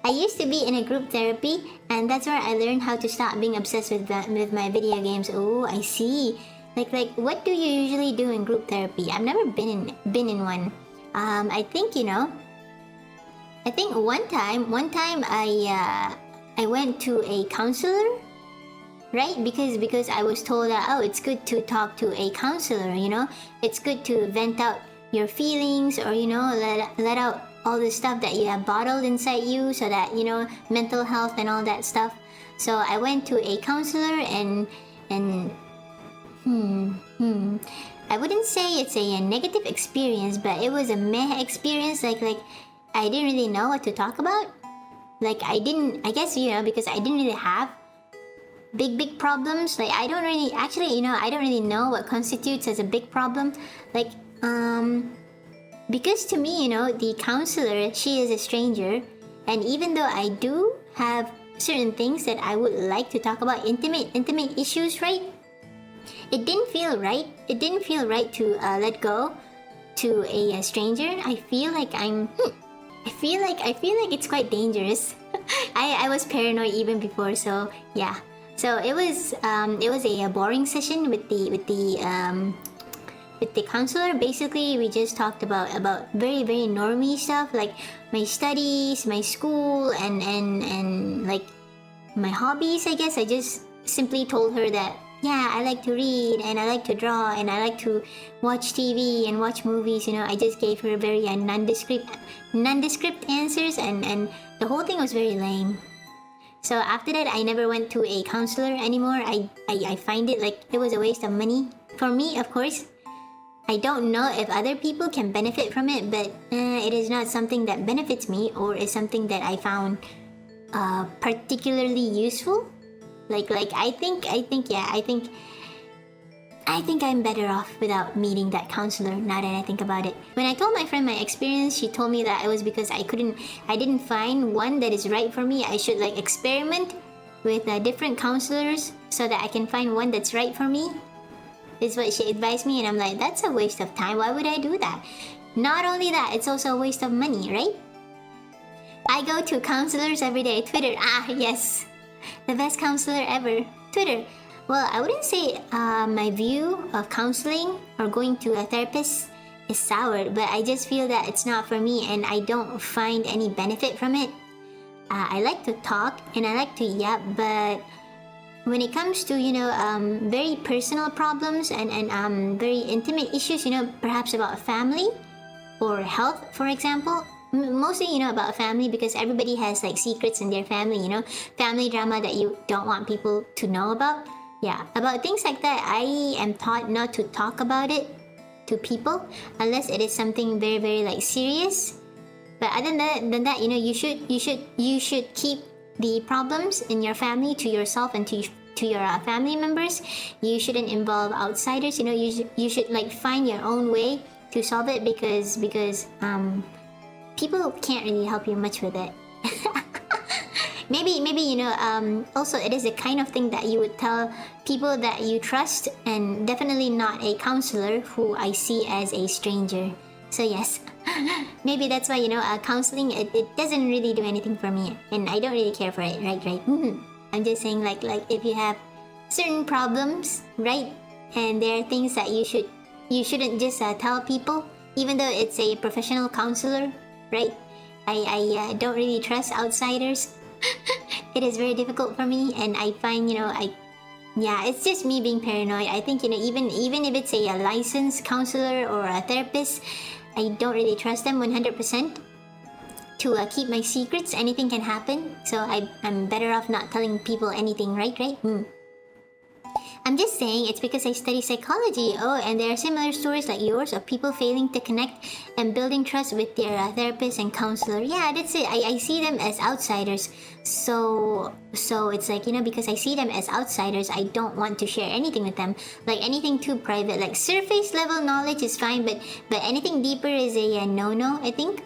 I used to be in a group therapy, and that's where I learned how to stop being obsessed with my video games. Oh, I see. Like, what do you usually do in group therapy? I've never been in one. I think I think one time I went to a counselor, right? Because I was told that, oh, it's good to talk to a counselor. It's good to vent out your feelings, or let out all the stuff that you have bottled inside you, so that mental health and all that stuff. So I went to a counselor, and I wouldn't say it's a negative experience, but it was a meh experience. Like I didn't really know what to talk about. Like I guess because I didn't really have big problems. Like I don't really I don't really know what constitutes as a big problem. Like because to me, the counselor, she is a stranger, and even though I do have certain things that I would like to talk about, intimate issues, right? It didn't feel right. It didn't feel right to let go to a stranger. I feel like it's quite dangerous. I was paranoid even before, so yeah. So it was a boring session with the counselor. Basically, we just talked about very normie stuff, like my studies, my school, and like my hobbies. I guess I just simply told her that, yeah, I like to read, and I like to draw, and I like to watch TV and watch movies. I just gave her very nondescript answers, and the whole thing was very lame. So after that, I never went to a counselor anymore. I find it like it was a waste of money. For me, of course. I don't know if other people can benefit from it, but it is not something that benefits me, or is something that I found particularly useful. Like I think I'm better off without meeting that counselor, now that I think about it. When I told my friend my experience, she told me that it was because I didn't find one that is right for me. I should experiment with different counselors so that I can find one that's right for me, is what she advised me. And I'm like, that's a waste of time. Why would I do that? Not only that, it's also a waste of money, right? I go to counselors every day. Twitter, yes. The best counselor ever. Twitter. Well, I wouldn't say my view of counseling or going to a therapist is sour, but I just feel that it's not for me, and I don't find any benefit from it. I like to talk and I like to yap, but when it comes to very personal problems and very intimate issues, perhaps about family or health, for example. Mostly, about family, because everybody has secrets in their family, family drama that you don't want people to know about. Yeah, about things like that, I am taught not to talk about it to people unless it is something very serious. But other than that, you should keep the problems in your family to yourself and to your family members. You shouldn't involve outsiders. You should find your own way to solve it, because people can't really help you much with it. maybe also it is the kind of thing that you would tell people that you trust, and definitely not a counselor who I see as a stranger. So yes, maybe that's why counseling, it doesn't really do anything for me, and I don't really care for it, right? I'm just saying, like if you have certain problems, right, and there are things that you shouldn't just tell people, even though it's a professional counselor, right? I don't really trust outsiders. It is very difficult for me, and I find it's just me being paranoid. I think even if it's a licensed counselor or a therapist, I don't really trust them 100% to keep my secrets. Anything can happen, so I'm better off not telling people anything, right? I'm just saying it's because I study psychology. Oh, and there are similar stories like yours of people failing to connect and building trust with their therapist and counselor. Yeah, that's it. I see them as outsiders. So it's because I see them as outsiders, I don't want to share anything with them. Like anything too private, like surface level knowledge is fine, but anything deeper is a no-no, I think.